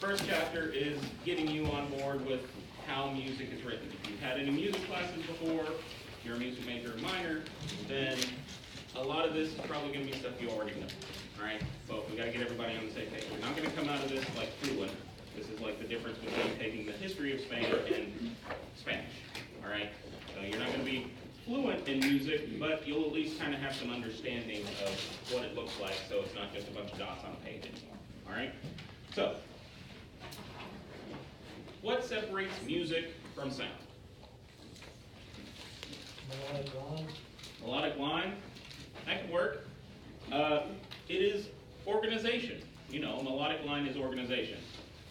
first chapter is getting you on board with how music is written. If you've had any music classes before, if you're a music major or minor, then a lot of this is probably going to be stuff you already know. All right, but we got to get everybody on the same page. We're not going to come out of this like fluent. This is like the difference between taking the history of Spain and Spanish. All right, so you're not going to be fluent in music, but you'll at least kind of have some understanding of what it looks like, so it's not just a bunch of dots on a page anymore. All right, so what separates music from sound? Melodic line. Melodic line, that could work. It is organization. You know, melodic line is organization.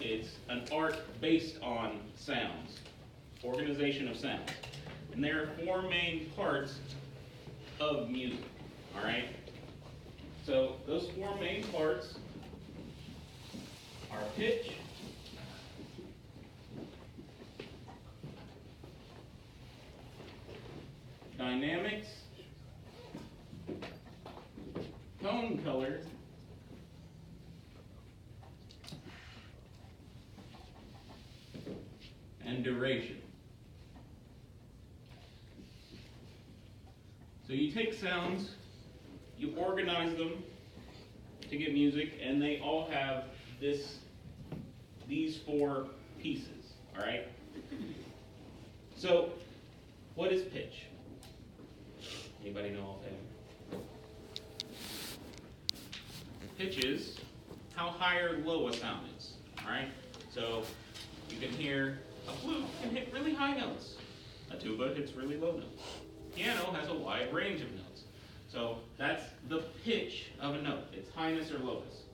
It's an art based on sounds, organization of sounds. And there are four main parts of music, all right? So those four main parts are pitch, dynamics, tone color, and duration. So you take sounds, you organize them to get music, and they all have these four pieces, all right? So what is pitch? Anybody know offhand? Pitch is how high or low a sound is, all right? So you can hear a flute can hit really high notes. A tuba hits really low notes. Piano has a wide range of notes. So that's the pitch of a note. It's highness or lowness.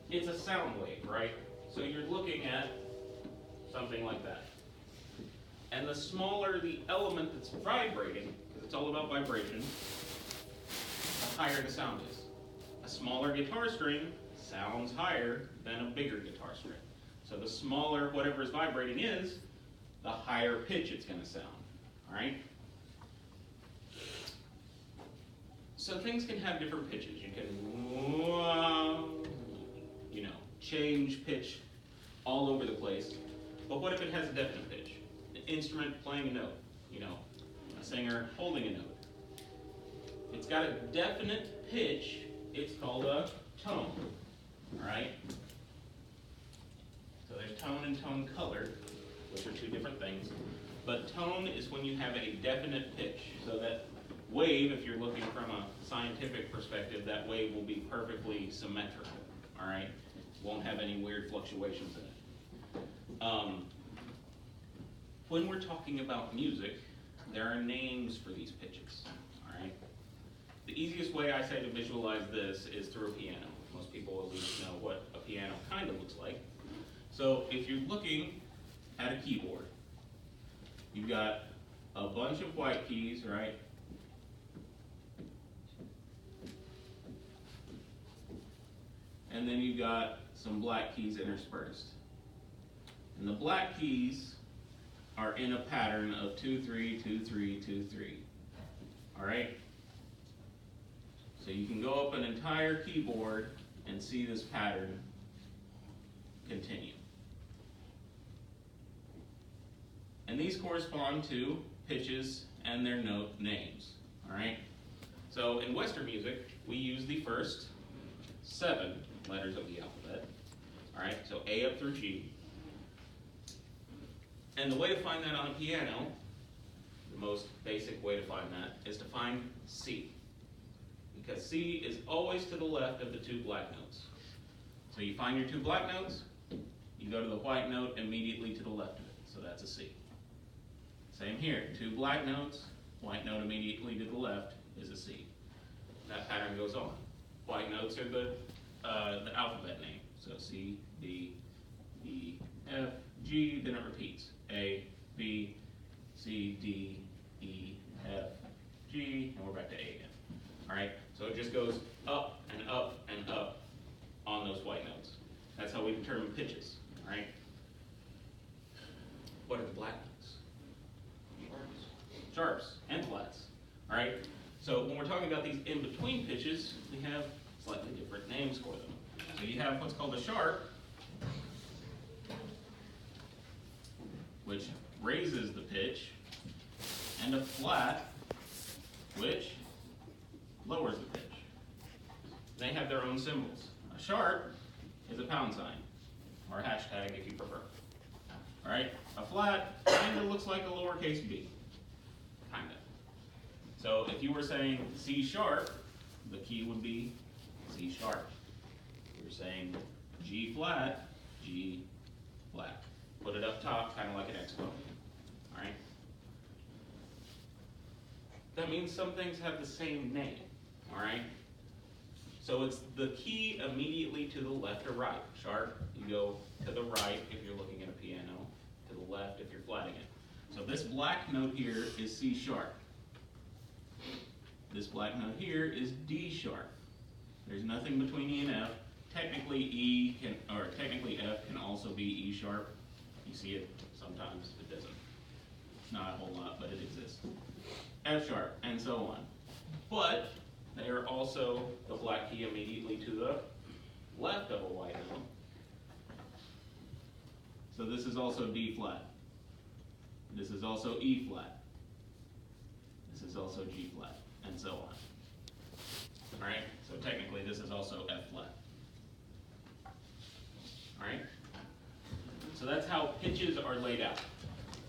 It's a sound wave, right? So you're looking at something like that. And the smaller the element that's vibrating, because it's all about vibration, the higher the sound is. A smaller guitar string sounds higher than a bigger guitar string. So the smaller whatever is vibrating is, the higher pitch it's going to sound. All right? So things can have different pitches. You can, change pitch all over the place. But what if it has a definite pitch? An instrument playing a note, a singer holding a note. It's got a definite pitch. It's called a tone. All right? So there's tone and tone color, which are two different things. But tone is when you have a definite pitch. So that wave, if you're looking from a scientific perspective, that wave will be perfectly symmetrical. All right? Won't have any weird fluctuations in it. When we're talking about music, there are names for these pitches. All right? The easiest way I say to visualize this is through a piano. Most people at least know what a piano kind of looks like. So if you're looking at a keyboard, you've got a bunch of white keys, right? And then you've got some black keys interspersed. And the black keys are in a pattern of 2, 3, 2, 3, 2, 3. All right? So you can go up an entire keyboard and see this pattern continue. And these correspond to pitches and their note names. All right? So in Western music, we use the first 7 letters of the alphabet. All right? So A up through G. And the way to find that on a piano, the most basic way to find that, is to find C. Because C is always to the left of the 2 black notes. So you find your 2 black notes, you go to the white note immediately to the left of it. So that's a C. Same here, 2 black notes, white note immediately to the left is a C. That pattern goes on. White notes are the alphabet name. So C, D, E, F, G, then it repeats. A, B, C, D, E, F, G, and we're back to A again. All right, so it just goes up and up and up on those white notes. That's how we determine pitches. All right. What are the black notes? Sharps and flats. All right. So when we're talking about these in-between pitches, we have slightly different names for them. So you have what's called a sharp, which raises the pitch, and a flat, which lowers the pitch. They have their own symbols. A sharp is a pound sign, or a hashtag if you prefer. All right, a flat kind of looks like a lowercase b, kind of. So if you were saying C sharp, the key would be C sharp. If you're saying G flat, G flat. Put it up top, kind of like an exponent. All right. That means some things have the same name. All right. So it's the key immediately to the left or right. Sharp, you go to the right if you're looking at a piano, to the left if you're flatting it. So this black note here is C sharp. This black note here is D sharp. There's nothing between E and F. Technically F can also be E sharp. You see it sometimes, it doesn't. It's not a whole lot, but it exists. F sharp, and so on. But they are also the black key immediately to the left of a white note. So this is also D flat. This is also E flat. This is also G flat, and so on. All right, so technically this is also F flat. All right, so that's how pitches are laid out.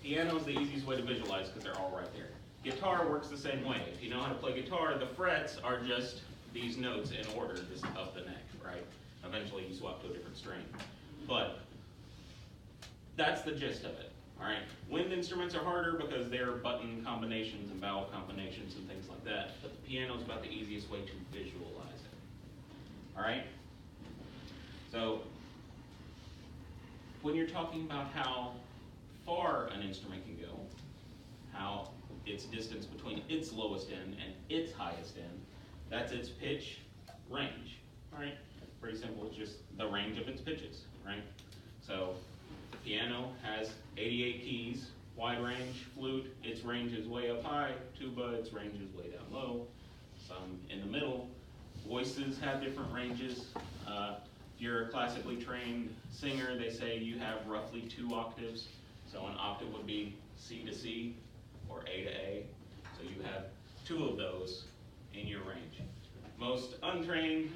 Piano is the easiest way to visualize because they're all right there. Guitar works the same way. If you know how to play guitar, the frets are just these notes in order, just up the neck, right? Eventually you swap to a different string. But that's the gist of it, all right? Wind instruments are harder because they're button combinations and vowel combinations and things like that, but the piano is about the easiest way to visualize it, all right? So when you're talking about how far an instrument can go, how its distance between its lowest end and its highest end, that's its pitch range, all right? Pretty simple, it's just the range of its pitches, right? So the piano has 88 keys, wide range. Flute, its range is way up high. Tuba, its range is way down low. Some in the middle. Voices have different ranges. If you're a classically trained singer, they say you have roughly 2 octaves. So an octave would be C to C or A to A. So you have 2 of those in your range. Most untrained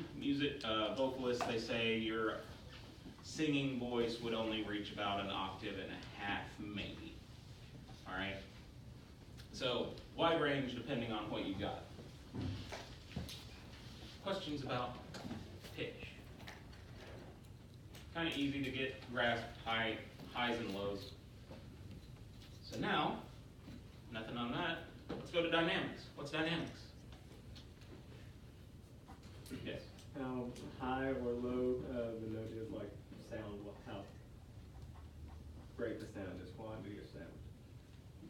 vocalists, they say your singing voice would only reach about an octave and a half, maybe. All right? So wide range depending on what you got. Questions about pitch? Kind of easy to grasp highs and lows. So now, nothing on that. Let's go to dynamics. What's dynamics? Yes. How high or low the note is, like sound, how great the sound is, quantity of sound.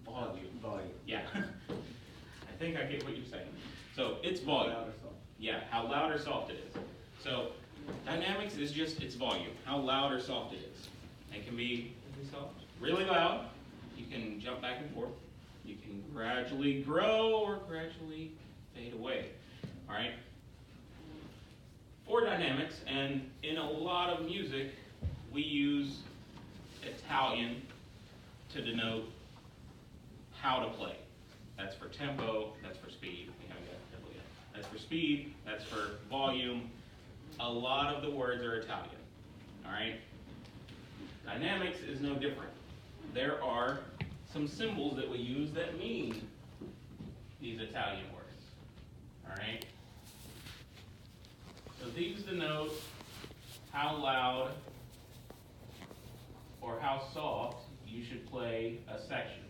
Volume. Volume. Yeah. I think I get what you're saying. So it's volume. Loud or soft. Yeah, how loud or soft it is. So dynamics is just its volume, how loud or soft it is. It can be really soft, really loud. You can jump back and forth. You can gradually grow or gradually fade away. All right? For dynamics, and in a lot of music, we use Italian to denote how to play. That's for tempo, that's for speed. We haven't got tempo yet. That's for speed, that's for volume. A lot of the words are Italian, all right? Dynamics is no different. There are some symbols that we use that mean these Italian words, all right? So these denote how loud or how soft you should play a section.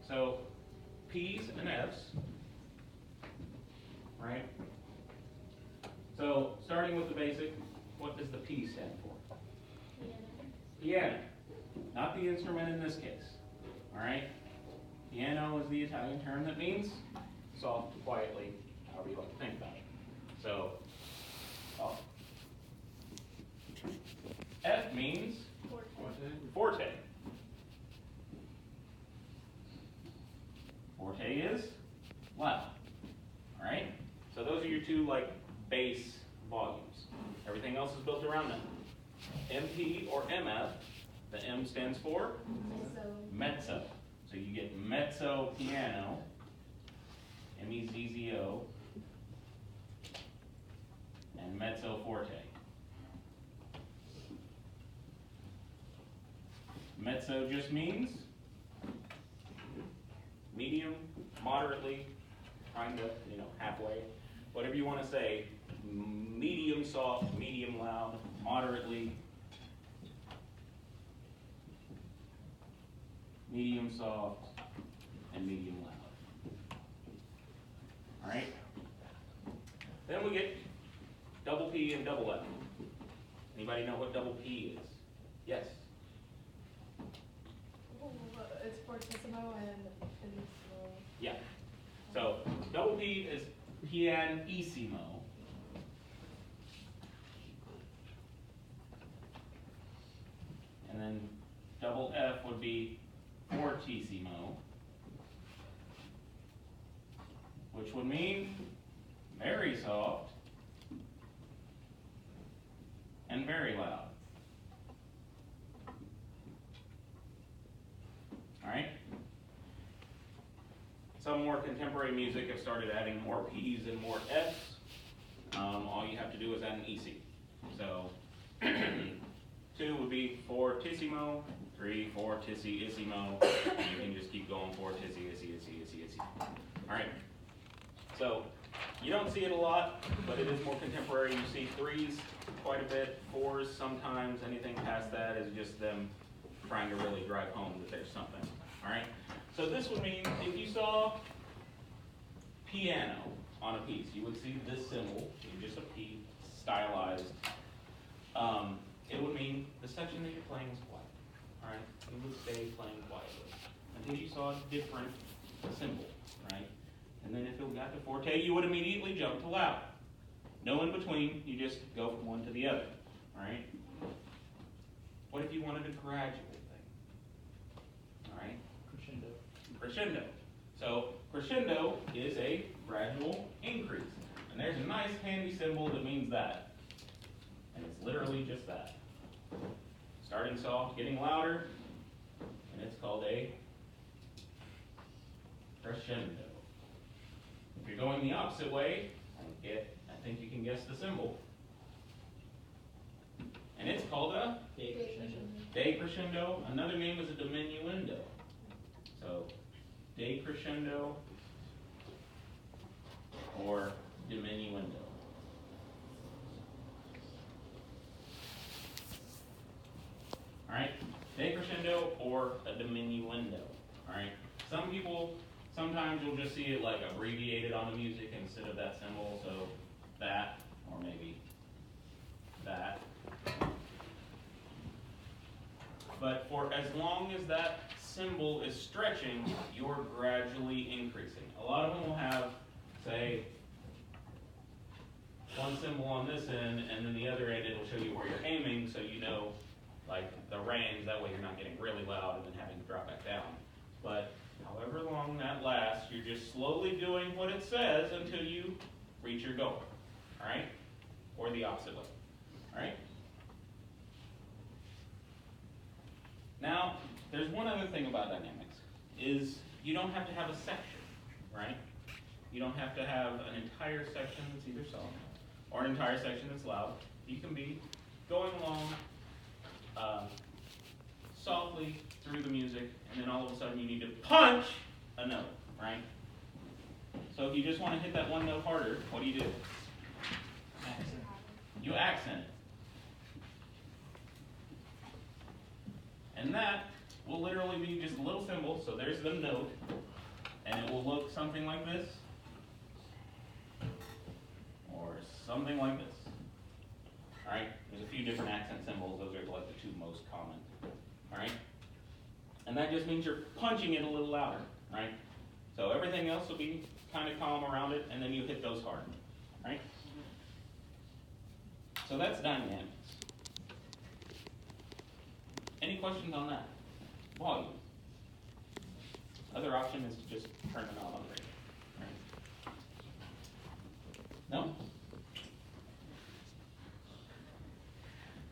So P's and F's, right? So starting with the basic, what does the P stand for? Piano. Not the instrument in this case, all right? Piano is the Italian term that means soft, quietly, however you like to think about it. So, soft. F means forte. Forte is loud. All right? So those are your two like bass volumes. Everything else is built around them. MP or MF, the M stands for mezzo. So you get mezzo piano, M-E-Z-Z-O, and mezzo forte. Mezzo just means medium, moderately, kind of, halfway, whatever you want to say. Medium soft, medium loud, moderately, medium soft, and medium loud. All right? Then we get double P and double F. Anybody know what double P is? Yes? It's fortissimo and pianissimo. Yeah. So double P is pianissimo. And then double F would be fortissimo, which would mean very soft and very loud. All right? Some more contemporary music have started adding more P's and more F's. All you have to do is add an EC. So 2 would be fortissimo, 3 fortissimo. You can just keep going fortissi, issy. All right. So you don't see it a lot, but it is more contemporary. You see 3s quite a bit, 4s sometimes. Anything past that is just them trying to really drive home that there's something. All right. So this would mean if you saw piano on a piece, you would see this symbol, just a P, stylized. It would mean the section that you're playing is quiet. All right. You would stay playing quietly until you saw a different symbol. Right. And then if it got to forte, you would immediately jump to loud. No in between. You just go from one to the other. All right. What if you wanted a gradual thing? All right. Crescendo. So crescendo is a gradual increase. And there's a nice handy symbol that means that. And it's literally just that. Starting soft, getting louder, and it's called a crescendo. If you're going the opposite way, I think you can guess the symbol. And it's called a decrescendo. Another name is a diminuendo. So decrescendo or diminuendo. All right, decrescendo or a diminuendo. All right, some people sometimes you'll just see it like abbreviated on the music instead of that symbol. So that, or maybe that. But for as long as that symbol is stretching, you're gradually increasing. A lot of them will have, say, one symbol on this end, and then the other end it'll show you where you're aiming, so you know, like the range. That way you're not getting really loud and then having to drop back down. But however long that lasts, you're just slowly doing what it says until you reach your goal. All right, or the opposite way. All right. Now, there's one other thing about dynamics, is you don't have to have a section, right? You don't have to have an entire section that's either soft or an entire section that's loud. You can be going along softly through the music, and then all of a sudden you need to punch a note, right? So if you just want to hit that one note harder, what do? You accent it. And that will literally be just a little symbol, so there's the note, and it will look something like this, or something like this. All right, there's a few different accent symbols. Those are like the two most common. All right, and that just means you're punching it a little louder, right? So everything else will be kind of calm around it, and then you hit those hard, right? So that's dynamics. Any questions on that? Volume. Other option is to just turn the knob on the radio. Right? No?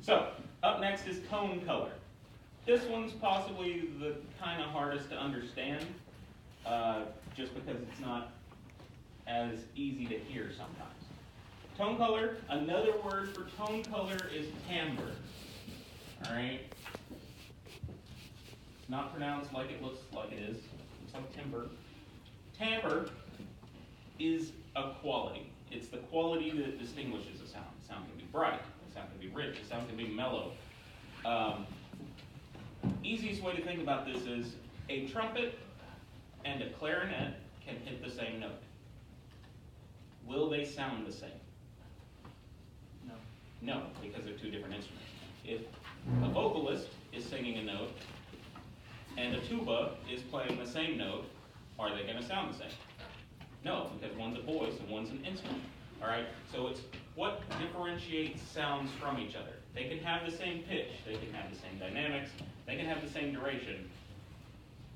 So, up next is tone color. This one's possibly the kind of hardest to understand, just because it's not as easy to hear sometimes. Tone color, another word for tone color is timbre. Alright? Not pronounced like it looks like it is. It's like timbre. Timbre is a quality. It's the quality that distinguishes a sound. A sound can be bright, a sound can be rich, a sound can be mellow. Easiest way to think about this is a trumpet and a clarinet can hit the same note. Will they sound the same? No. No, because they're two different instruments. If a vocalist is singing a note and a tuba is playing the same note, are they going to sound the same? No, because one's a voice and one's an instrument. All right, so it's what differentiates sounds from each other. They can have the same pitch, they can have the same dynamics, they can have the same duration,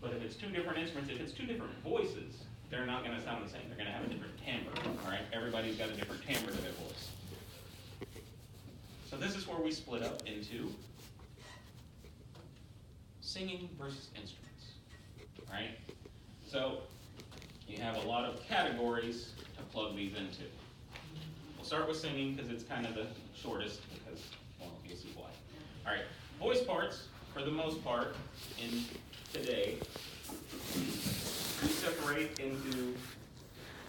but if it's two different instruments, if it's two different voices, they're not going to sound the same. They're going to have a different timbre. All right, everybody's got a different timbre to their voice. So this is where we split up into singing versus instruments. All right, so you have a lot of categories to plug these into. We'll start with singing because it's kind of the shortest, because, well, you'll see why. All right, voice parts, for the most part, in today, we separate into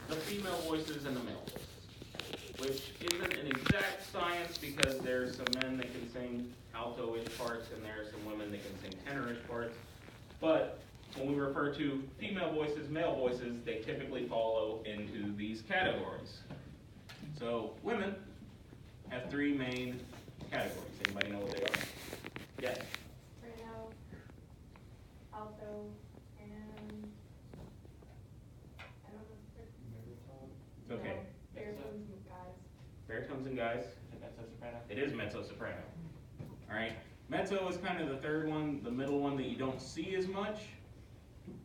the female voices and the male voices, which isn't an exact science because there's some men that can sing alto-ish parts and there are some women that can sing tenor-ish parts. But when we refer to female voices, male voices, they typically follow into these categories. So women have three main categories. Anybody know what they are? Yes? Soprano, alto, and I don't know. Okay. No, baritones and guys. Baritones and guys. Mezzo-soprano? It is mezzo-soprano. All right. Mezzo is kind of the third one, the middle one that you don't see as much,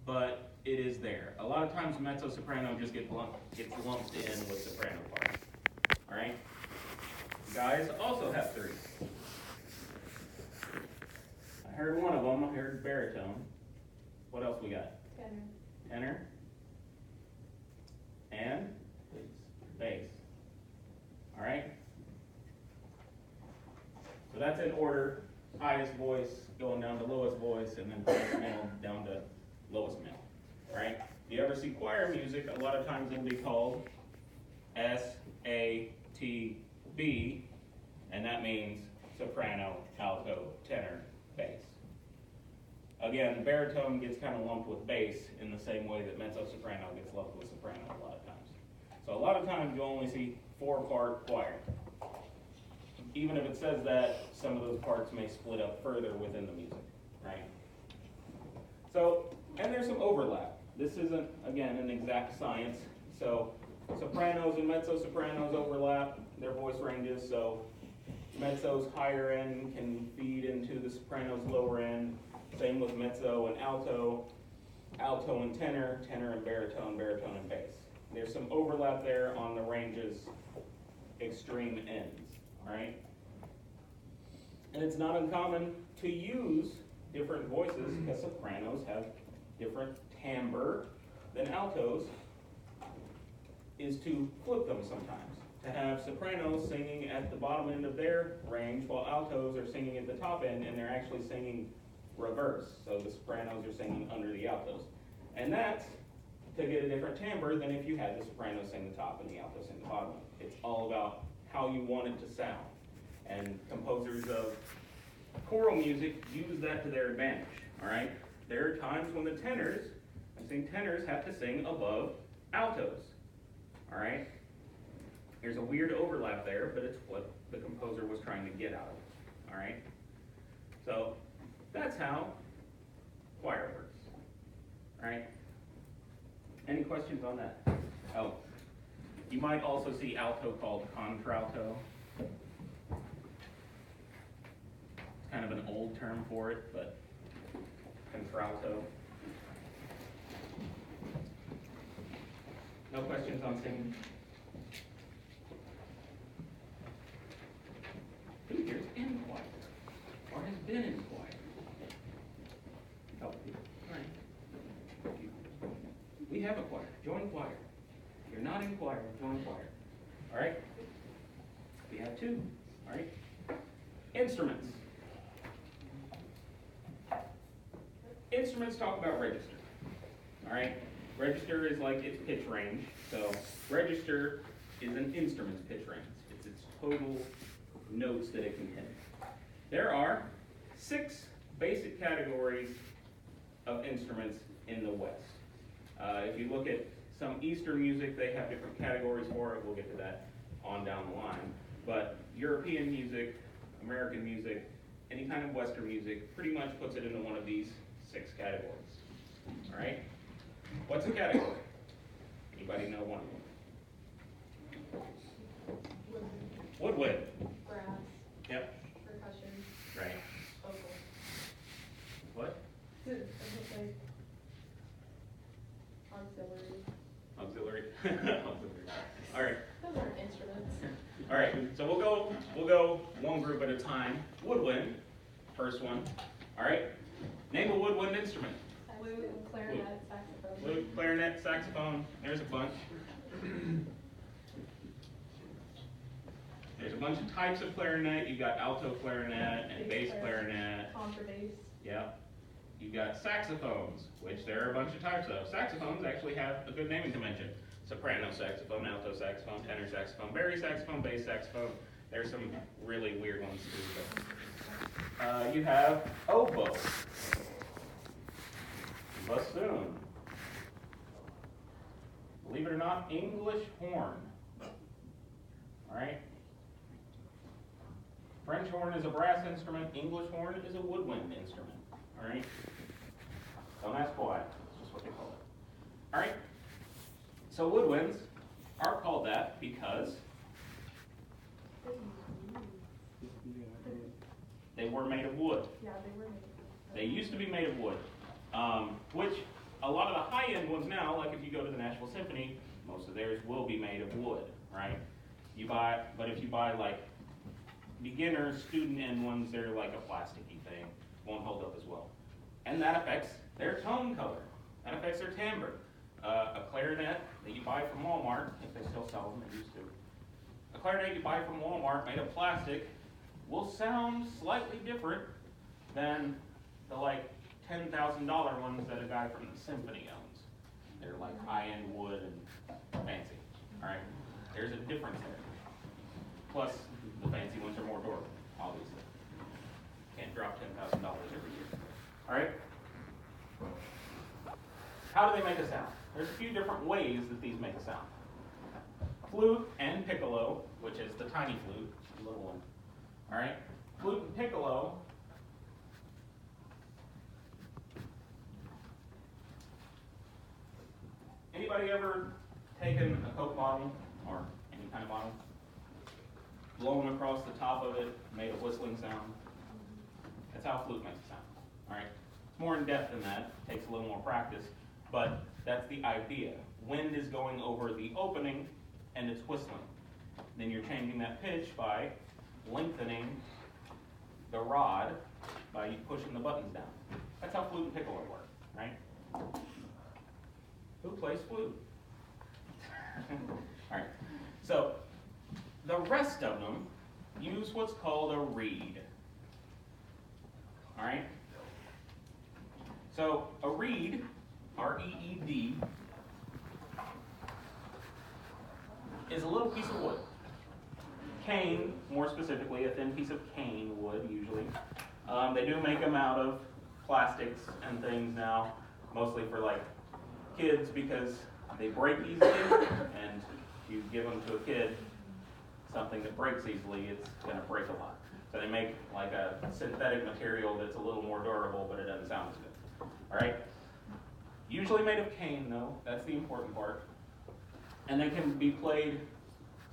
but it is there. A lot of times mezzo-soprano just gets lumped in with soprano parts. All right. Guys also have three. I heard one of them. I heard baritone. What else we got? Tenor. Tenor. And bass. All right. So that's in order. Highest voice going down to lowest voice, and then highest male down to lowest male. All right. If you ever see choir music, a lot of times it'll be called SATB, and that means soprano, alto, tenor, bass. Again, baritone gets kind of lumped with bass in the same way that mezzo-soprano gets lumped with soprano a lot of times. So a lot of times you'll only see 4-part choir. Even if it says that, some of those parts may split up further within the music, right? So, and there's some overlap. This isn't, again, an exact science. So sopranos and mezzo-sopranos overlap their voice ranges, so mezzo's higher end can feed into the soprano's lower end. Same with mezzo and alto, alto and tenor, tenor and baritone, baritone and bass. There's some overlap there on the range's extreme ends, all right? And it's not uncommon to use different voices because sopranos have different timbre than altos, is to flip them sometimes. To have sopranos singing at the bottom end of their range while altos are singing at the top end, and they're actually singing reverse. So the sopranos are singing under the altos. And that's to get a different timbre than if you had the soprano sing the top and the alto sing the bottom. It's all about how you want it to sound. And composers of choral music use that to their advantage, all right? There are times when the tenors have to sing above altos, all right? There's a weird overlap there, but it's what the composer was trying to get out of it, all right? So that's how choir works, all right? Any questions on that? Oh, you might also see alto called contralto. It's kind of an old term for it, but contralto. No questions on singing? Who here's in choir? Or has been in choir? Couple people. All right. We have a choir. Join choir. If you're not in choir, join choir. All right? We have two. All right? Instruments. Instruments talk about register. All right? Register is like its pitch range. So register is an instrument's pitch range. It's its total notes that it can hit. There are 6 basic categories of instruments in the West. If you look at some Eastern music, they have different categories for it. We'll get to that on down the line. But European music, American music, any kind of Western music pretty much puts it into one of these 6 categories. All right? What's a category? Anybody know one? Woodwind. Brass, Yep. percussion, Right. vocal. What? Is it like auxiliary? Auxiliary. Auxiliary. All right. Those aren't instruments. All right. So we'll go one group at a time. Woodwind. First one. All right. Name a woodwind instrument. Flute, clarinet, saxophone. Flute, clarinet, saxophone. There's a bunch. There's a bunch of types of clarinet. You've got alto clarinet and bass clarinet. Contrabass. Yep. You've got saxophones, which there are a bunch of types of. Saxophones actually have a good naming convention. Soprano saxophone, alto saxophone, tenor saxophone, baritone saxophone, bass saxophone. There's some really weird ones too. But, you have oboe, bassoon. Believe it or not, English horn. All right. French horn is a brass instrument. English horn is a woodwind instrument. All right. Don't ask why. It's just what they call it. All right. So woodwinds are called that because they were made of wood. Yeah, they were made of. They used to be made of wood, which a lot of the high-end ones now, like if you go to the Nashville Symphony, most of theirs will be made of wood, right? But if you buy like beginner, student-end ones, they're like a plasticky thing, won't hold up as well. And that affects their tone color. That affects their timbre. A clarinet that you buy from Walmart, if they still sell them, they used to. A clarinet you buy from Walmart made of plastic will sound slightly different than the like $10,000 ones that a guy from the symphony owns. They're like high-end wood and fancy. All right, there's a difference there. Plus, the fancy ones are more durable, obviously. Can't drop $10,000 every year. All right. How do they make a sound? There's a few different ways that these make a sound. Flute and piccolo, which is the tiny flute, the little one. All right. Flute and piccolo. Anybody ever taken a Coke bottle or any kind of bottle, blown across the top of it, made a whistling sound? That's how a flute makes a sound. All right. It's more in depth than that. It takes a little more practice, but that's the idea. Wind is going over the opening, and it's whistling. Then you're changing that pitch by lengthening the rod by pushing the buttons down. That's how flute and piccolo work, right? Who plays flute? All right. So the rest of them use what's called a reed. All right. So a reed, R-E-E-D, is a little piece of wood. Cane, more specifically, a thin piece of cane wood usually. They do make them out of plastics and things now, mostly for like kids because they break easily, and if you give them to a kid something that breaks easily, it's going to break a lot. So they make like a synthetic material that's a little more durable, but it doesn't sound as good. All right? Usually made of cane, though. That's the important part. And they can be played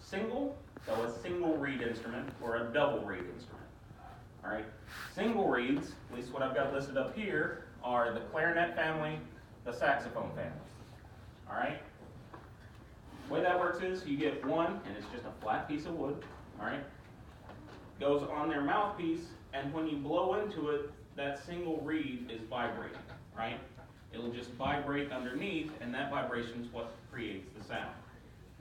single, so a single reed instrument, or a double reed instrument. All right? Single reeds, at least what I've got listed up here, are the clarinet family, the saxophone family. All right? way that works is you get one, and it's just a flat piece of wood, all right? Goes on their mouthpiece, and when you blow into it, that single reed is vibrating, right? It'll just vibrate underneath, and that vibration is what creates the sound.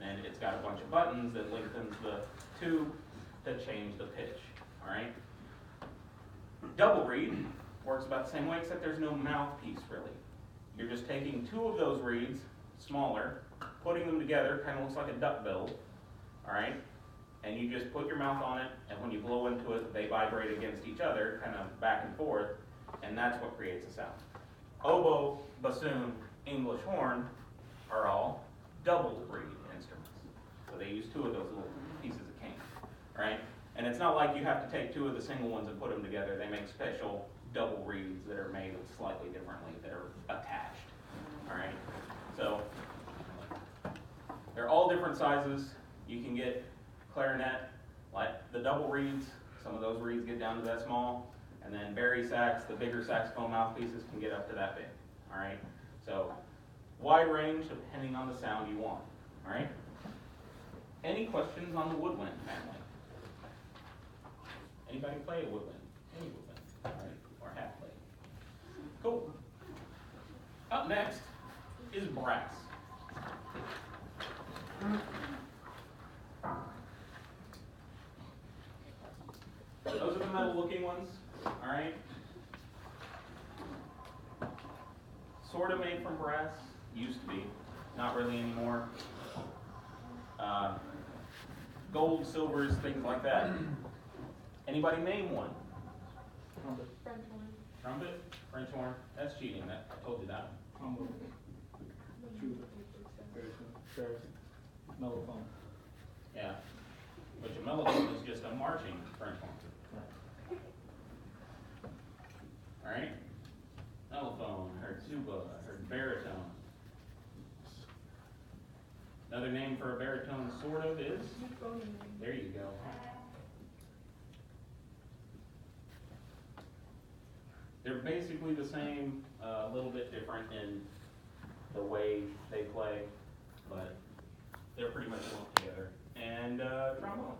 And it's got a bunch of buttons that lengthens the tube to change the pitch, all right? Double reed works about the same way, except there's no mouthpiece, really. You're just taking two of those reeds, smaller, putting them together, kind of looks like a duck bill, all right? And you just put your mouth on it, and when you blow into it, they vibrate against each other, kind of back and forth, and that's what creates a sound. Oboe, bassoon, English horn are all double reed instruments. So they use two of those little pieces of cane, right? And it's not like you have to take two of the single ones and put them together. They make special double reeds that are made slightly differently, that are attached, all right? So they're all different sizes. You can get clarinet, like the double reeds, some of those reeds get down to that small, and then bari sax, the bigger saxophone mouthpieces can get up to that big, all right? So wide range depending on the sound you want, all right? Any questions on the woodwind family? Anybody play a woodwind? Any woodwind, all right, or have played? Cool. Up next is brass. Those are the metal looking ones, all right? Sort of made from brass, used to be, not really anymore. Gold, silvers, things like that. Anybody name one? French horn. Trumpet, French horn, that's cheating, that, I told you that. Mellophone. Yeah, but your mellophone is just a marching French horn. All right? Mellophone, heard tuba, heard baritone. Another name for a baritone sort of is, there you go. They're basically the same, a little bit different in the way they play, but they're pretty much lumped together. And trombone.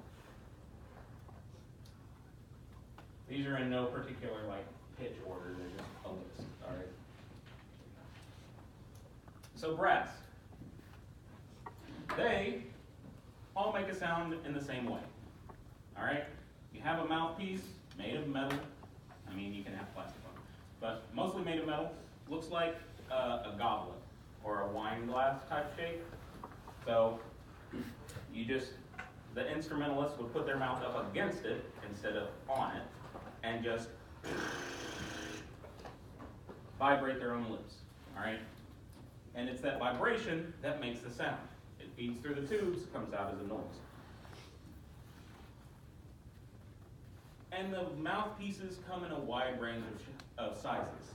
These are in no particular like pitch order, they're just a list, all right? So brass. They all make a sound in the same way, all right? You have a mouthpiece made of metal. I mean, you can have plastic one, but mostly made of metal. Looks like a goblet or a wine glass type shape. So you just, the instrumentalist would put their mouth up against it instead of on it and just vibrate their own lips, all right? And it's that vibration that makes the sound. It feeds through the tubes, comes out as a noise. And the mouthpieces come in a wide range of sizes,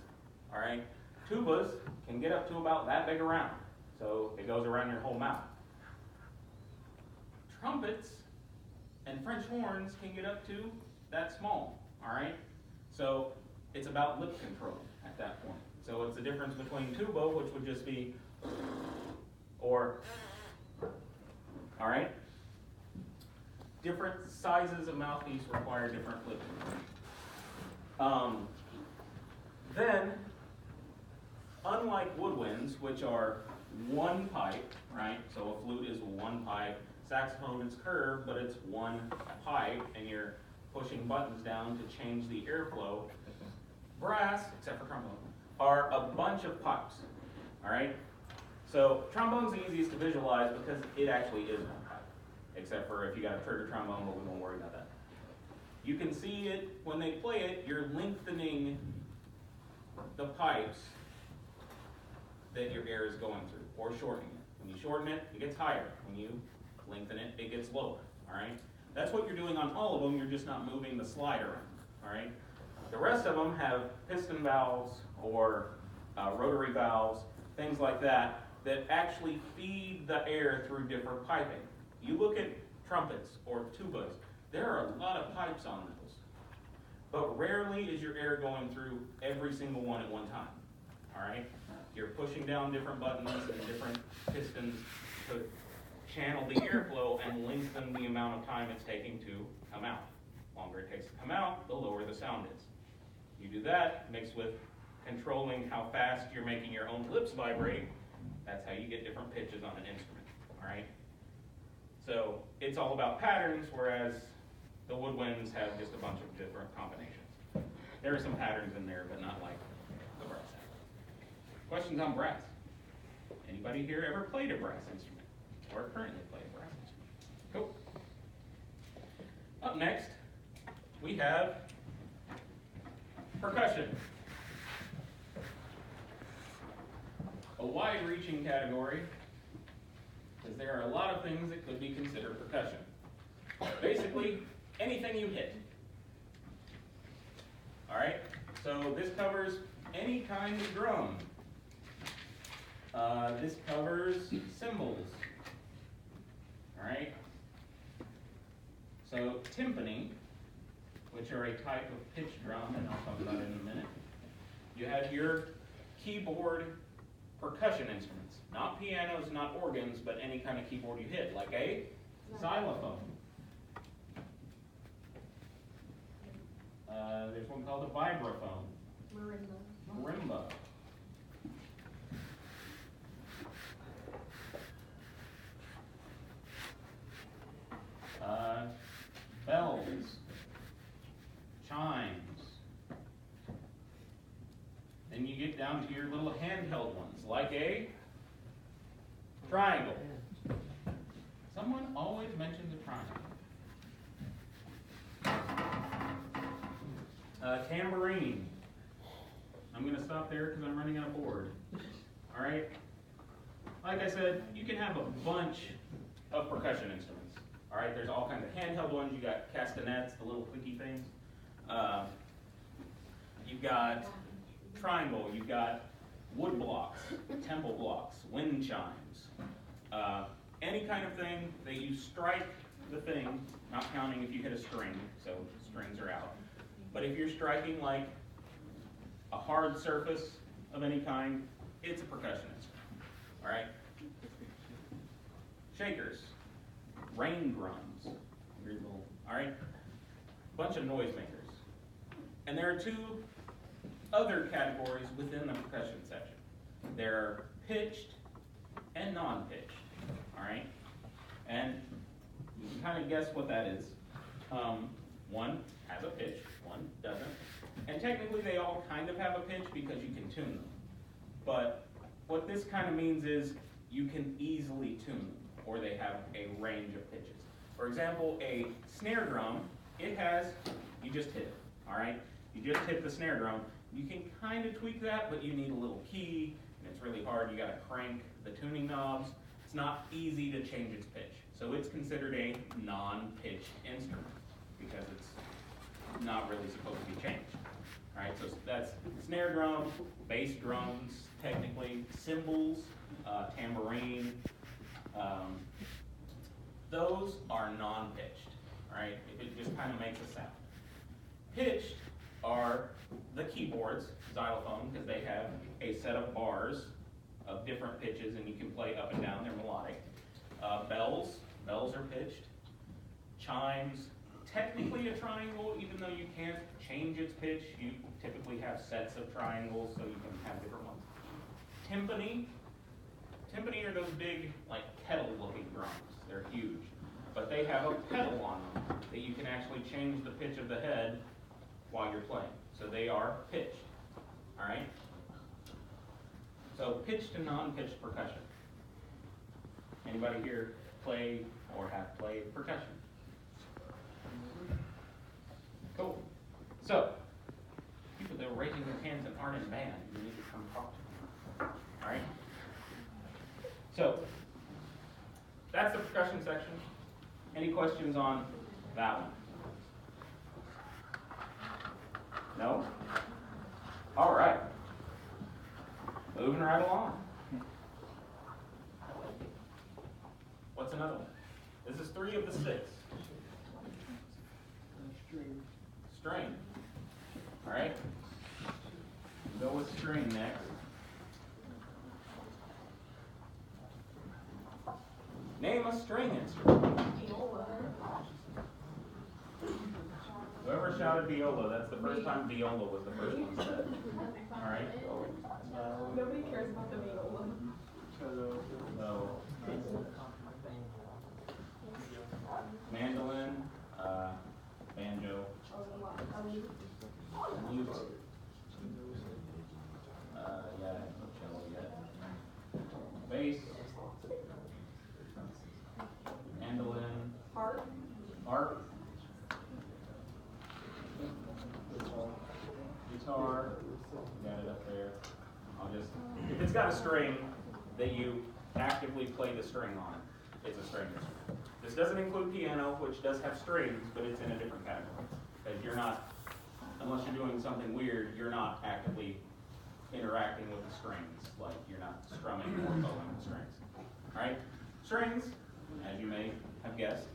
all right? Tubas can get up to about that big around, so it goes around your whole mouth. Trumpets and French horns can get up to that small, all right? So it's about lip control at that point. So it's the difference between tuba, which would just be, or, all right? Different sizes of mouthpiece require different lip control. Then, unlike woodwinds, which are one pipe, right? So a flute is one pipe. Saxophone is curved, but it's one pipe, and you're pushing buttons down to change the airflow. Brass, except for trombone, are a bunch of pipes, all right? So trombone's the easiest to visualize because it actually is one pipe, except for if you got a trigger trombone, but we won't worry about that. You can see it, when they play it, you're lengthening the pipes that your air is going through, or shortening it. When you shorten it, it gets higher. When you lengthen it, it gets lower, all right? That's what you're doing on all of them, you're just not moving the slide around, all right? The rest of them have piston valves or rotary valves, things like that, that actually feed the air through different piping. You look at trumpets or tubas, there are a lot of pipes on those, but rarely is your air going through every single one at one time, all right? You're pushing down different buttons and different pistons to channel the airflow and lengthen the amount of time it's taking to come out. The longer it takes to come out, the lower the sound is. You do that mixed with controlling how fast you're making your own lips vibrate. That's how you get different pitches on an instrument, all right? So it's all about patterns, whereas the woodwinds have just a bunch of different combinations. There are some patterns in there, but not like the brass has. Questions on brass? Anybody here ever played a brass instrument or currently play a brass instrument? Cool. Up next, we have percussion. A wide-reaching category, because there are a lot of things that could be considered percussion. Basically, anything you hit. All right, so this covers any kind of drum. This covers cymbals. All right. So timpani, which are a type of pitch drum, and I'll talk about it in a minute. You have your keyboard percussion instruments, not pianos, not organs, but any kind of keyboard you hit, like a xylophone. There's one called a vibraphone. Marimba. Bells. Chimes. Then you get down to your little handheld ones, like a triangle. Someone always mentions a triangle. Tambourine. I'm going to stop there because I'm running out of board. All right? Like I said, you can have a bunch of percussion instruments. All right? There's all kinds of handheld ones. You got castanets, the little clicky things. You've got triangle. You've got wood blocks, temple blocks, wind chimes. Any kind of thing that you strike the thing, not counting if you hit a string, so strings are out. But if you're striking like a hard surface of any kind, it's a percussion instrument. All right? Shakers, rain drums, weird little, all right? Bunch of noisemakers. And there are two other categories within the percussion section. They're pitched and non-pitched, all right? And you can kind of guess what that is. One has a pitch, one doesn't. And technically they all kind of have a pitch because you can tune them. But what this kind of means is you can easily tune them, or they have a range of pitches. For example, a snare drum, it has, you just hit it, all right? You just hit the snare drum. You can kind of tweak that, but you need a little key, and it's really hard. You got to crank the tuning knobs. It's not easy to change its pitch. So it's considered a non-pitched instrument because it's not really supposed to be changed. All right, so that's snare drum, bass drums, technically, cymbals, tambourine. Those are non-pitched, all right? It just kind of makes a sound. Pitched are the keyboards, xylophone, because they have a set of bars of different pitches, and you can play up and down, they're melodic. Bells are pitched. Chimes, technically a triangle, even though you can't change its pitch, you typically have sets of triangles, so you can have different ones. Timpani are those big, like, kettle-looking drums. They're huge. But they have a pedal on them that you can actually change the pitch of the head while you're playing. So they are pitched, all right? So pitched and non-pitched percussion. Anybody here play or have played percussion? Cool. So, people that are raising their hands and aren't in band, you need to come talk to them. All right? So, that's the percussion section. Any questions on that one? No? All right. Moving right along. What's another one? This is 3 of the 6. String. All right. Go with string next. Name a string instrument. Viola. Whoever shouted viola, that's the first time viola was the first one said. Alright? Nobody cares about the viola. So, mandolin, banjo, lute, yeah, no cello yet. Bass, mandolin, Harp. harp, guitar, got it up there. I'll just, if it's got a string that you actively play the string on, it's a string instrument. This doesn't include piano, which does have strings, but it's in a different category. Because you're not, unless you're doing something weird, you're not actively interacting with the strings, like you're not strumming or bowing the strings. Alright? Strings, as you may have guessed,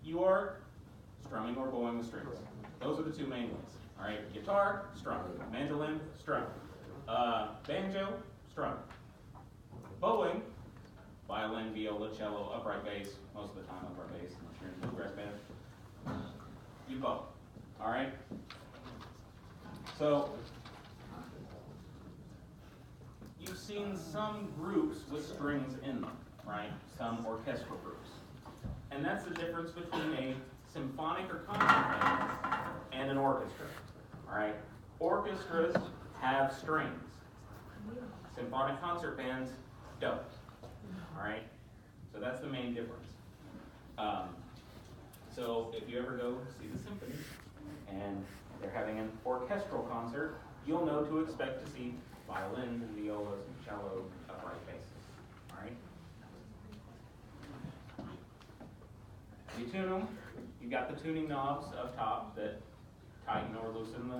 you are strumming or bowing the strings. Those are the two main ones. Alright? Guitar, strum. Mandolin, strum. Banjo, strum. Bowing, violin, viola, cello, upright bass, most of the time upright bass, unless you're in a bluegrass band. You bow. Alright? So, you've seen some groups with strings in them, right? Some orchestral groups. And that's the difference between a symphonic or concert band and an orchestra. Alright? Orchestras have strings. Symphonic concert bands don't. Alright? So that's the main difference. So if you ever go see the symphony and they're having an orchestral concert, you'll know to expect to see violins and violas and cello, upright basses. Alright? You tune them. You've got the tuning knobs up top that tighten or loosen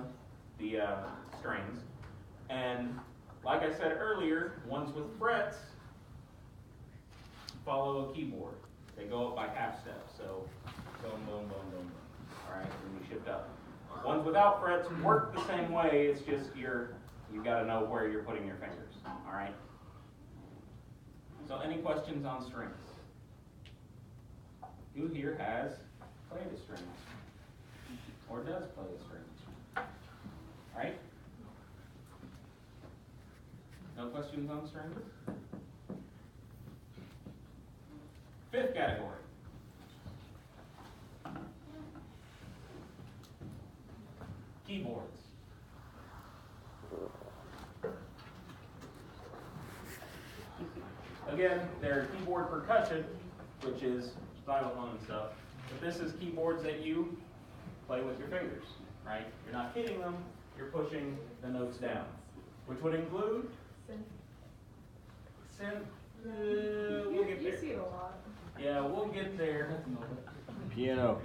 the strings. And like I said earlier, ones with frets follow a keyboard. They go up by half steps. So boom, boom, boom, boom, boom. Alright, and you shift up. Ones without frets work the same way, it's just you've got to know where you're putting your fingers. Alright? So any questions on strings? Who here has played a string or does play a string? Alright? No questions on strings? Fifth category. Keyboards. Again, they're keyboard percussion, which is xylophone and stuff. But this is keyboards that you play with your fingers, right? You're not hitting them, you're pushing the notes down, which would include synth. We'll get You there. see it a lot. Yeah, we'll get there. Piano.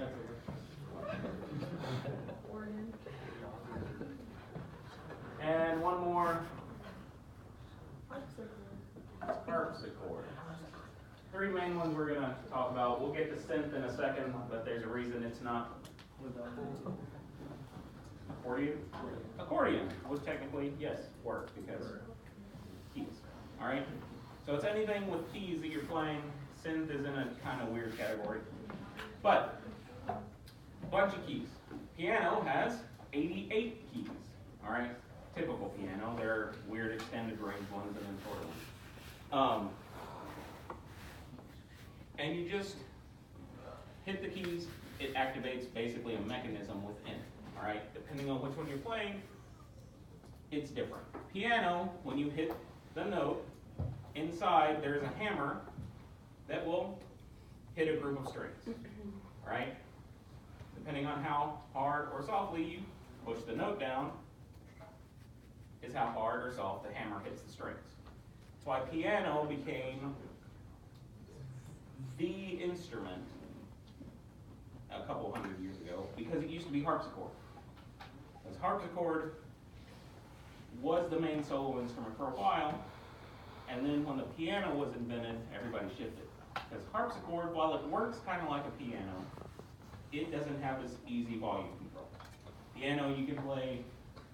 Organ. And one more, Harpsichord. harpsichord. Three main ones we're going to talk about. We'll get to synth in a second, but there's a reason it's not. Accordion? Accordion would technically, yes, work because keys. Alright? So it's anything with keys that you're playing. Synth is in a kind of weird category. But, a bunch of keys. Piano has 88 keys. Alright? Typical piano. There are weird extended range ones and then shorter ones. And you just hit the keys, it activates basically a mechanism within. Alright? Depending on which one you're playing, it's different. Piano, when you hit the note, inside there's a hammer that will hit a group of strings. Right? Depending on how hard or softly you push the note down, is how hard or soft the hammer hits the strings. That's why piano became the instrument a couple hundred years ago, because it used to be harpsichord. Because harpsichord was the main solo instrument for a while, and then when the piano was invented, everybody shifted. Because harpsichord, while it works kind of like a piano, it doesn't have this easy volume control. Piano, you can play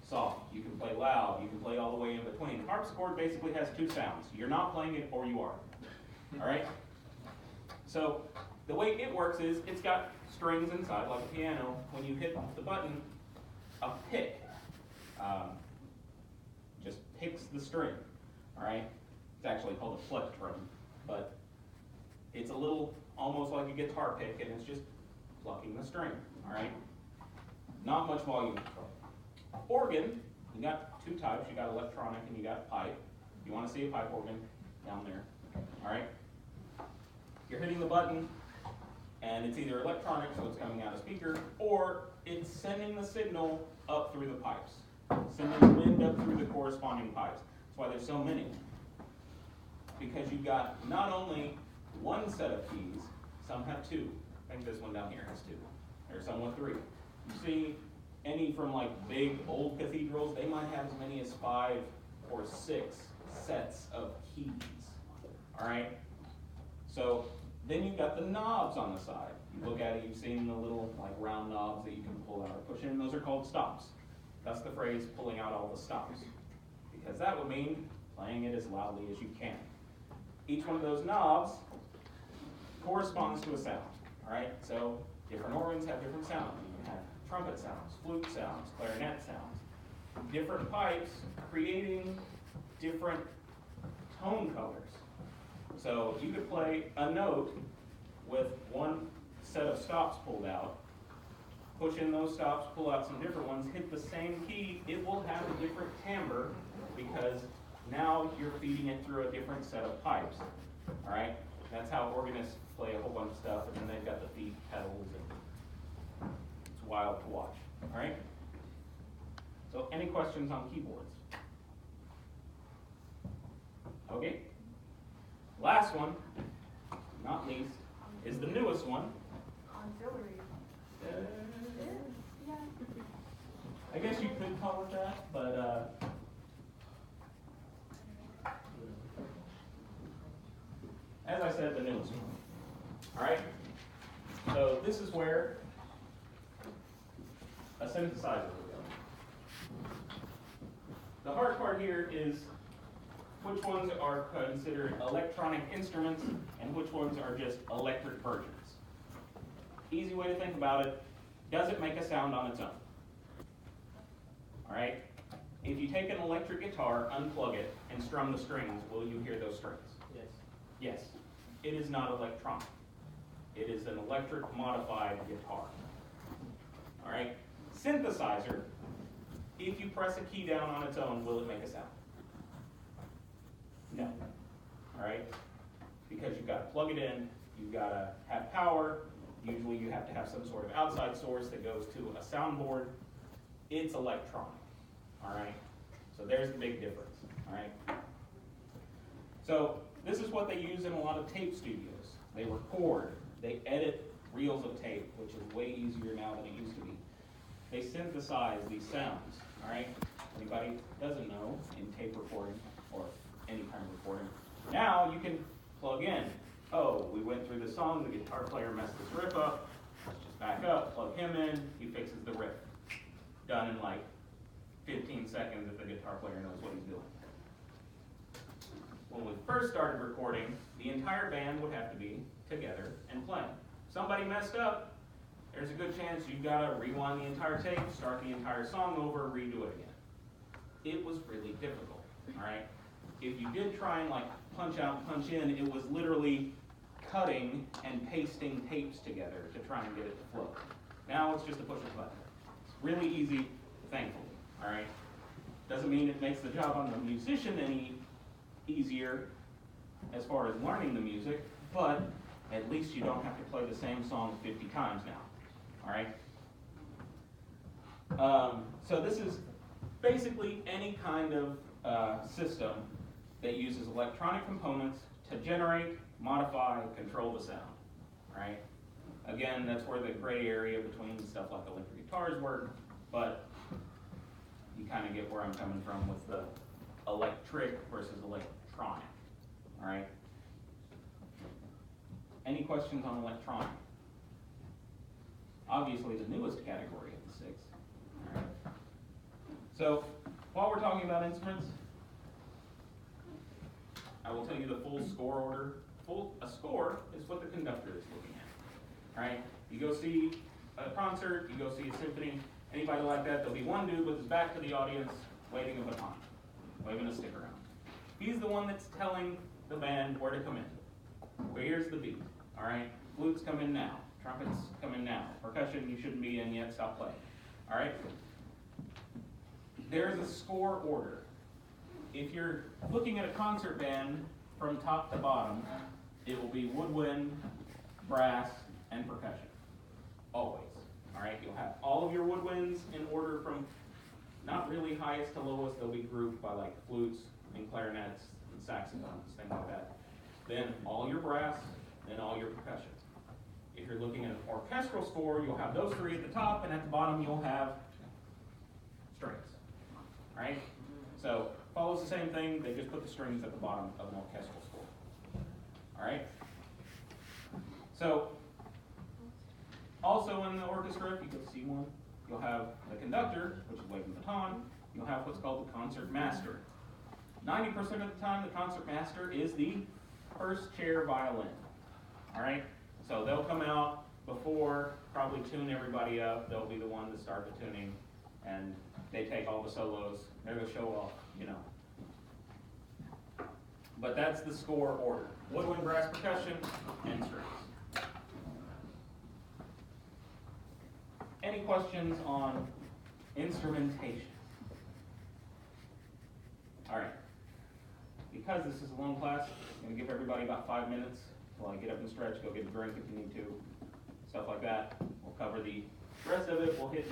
soft, you can play loud, you can play all the way in between. Harpsichord basically has two sounds. You're not playing it or you are. All right? So the way it works is it's got strings inside, like a piano. When you hit the button, a pick just picks the string. All right? It's actually called a plectrum, but it's a little almost like a guitar pick, and it's just plucking the string. All right? Not much volume. Organ, you got two types. You got electronic and you got pipe. You want to see a pipe organ down there. All right? You're hitting the button, and it's either electronic, so it's coming out a speaker, or it's sending the signal up through the pipes, sending the wind up through the corresponding pipes. That's why there's so many. Because you've got not only one set of keys, some have two. I think this one down here has two. There's some with three. You see any from like big old cathedrals, they might have as many as 5 or 6 sets of keys. All right? So then you've got the knobs on the side. You look at it, you've seen the little like round knobs that you can pull out or push in. Those are called stops. That's the phrase pulling out all the stops. Because that would mean playing it as loudly as you can. Each one of those knobs corresponds to a sound. All right? So different organs have different sounds. You can have trumpet sounds, flute sounds, clarinet sounds. Different pipes creating different tone colors. So you could play a note with one set of stops pulled out, push in those stops, pull out some different ones, hit the same key, it will have a different timbre because now you're feeding it through a different set of pipes. All right? That's how organists play a whole bunch of stuff, and then they've got the feed pedals, and it's wild to watch. All right? So any questions on keyboards? Okay. Last one, not least, is the newest one. Auxiliary. Yeah. I guess you could call it that, but as I said, the newest one. All right? So this is where a synthesizer will go. The hard part here is which ones are considered electronic instruments and which ones are just electric versions. Easy way to think about it, does it make a sound on its own? All right? If you take an electric guitar, unplug it, and strum the strings, will you hear those strings? Yes. Yes. It is not electronic. It is an electric modified guitar. All right? Synthesizer, if you press a key down on its own, will it make a sound? No. All right? Because you've got to plug it in, you've got to have power, usually you have to have some sort of outside source that goes to a soundboard. It's electronic. All right? So there's the big difference. All right? So this is what they use in a lot of tape studios. They record, they edit reels of tape, which is way easier now than it used to be. They synthesize these sounds. All right? Anybody doesn't know in tape recording or any kind of recording. Now you can plug in. Oh, we went through the song, the guitar player messed this riff up. Let's just back up, plug him in, he fixes the riff. Done in like 15 seconds if the guitar player knows what he's doing. When we first started recording, the entire band would have to be together and playing. Somebody messed up, there's a good chance you've got to rewind the entire tape, start the entire song over, redo it again. It was really difficult, all right? If you did try and like punch out, punch in, it was literally cutting and pasting tapes together to try and get it to flow. Now it's just a push of a button. It's really easy, thankfully, all right? Doesn't mean it makes the job on the musician any easier as far as learning the music, but at least you don't have to play the same song 50 times now, all right? So this is basically any kind of system that uses electronic components to generate, modify, control the sound, right? Again, that's where the gray area between stuff like electric guitars work, but you kind of get where I'm coming from with the electric versus electronic, all right? Any questions on electronic? Obviously the newest category of the 6, all right? So, while we're talking about instruments, I will tell you the full score order. a score is what the conductor is looking at. Alright, you go see a concert, you go see a symphony, anybody like that, there'll be one dude with his back to the audience waving a baton, waving a stick around. He's the one that's telling the band where to come in. Well, here's the beat, alright? Flutes come in now, trumpets come in now, percussion you shouldn't be in yet, stop playing, alright? There's a score order. If you're looking at a concert band from top to bottom, it will be woodwind, brass, and percussion. Always. Alright, you'll have all of your woodwinds in order from not really highest to lowest, they'll be grouped by like flutes and clarinets and saxophones, things like that. Then all your brass, then all your percussion. If you're looking at an orchestral score, you'll have those three at the top, and at the bottom you'll have strings. Alright? So, follows the same thing, they just put the strings at the bottom of an orchestral score. Alright? So, also in the orchestra, if you go see one, you'll have the conductor, which is waving the baton, you'll have what's called the concert master. 90% of the time, the concert master is the first chair violin. Alright? So they'll come out before, probably tune everybody up, they'll be the one to start the tuning, and they take all the solos, they're gonna show off, you know. But that's the score order. Woodwind, brass, percussion, and strings. Any questions on instrumentation? Alright. Because this is a long class, I'm going to give everybody about 5 minutes while I get up and stretch, go get a drink if you need to, stuff like that. We'll cover the rest of it, we'll hit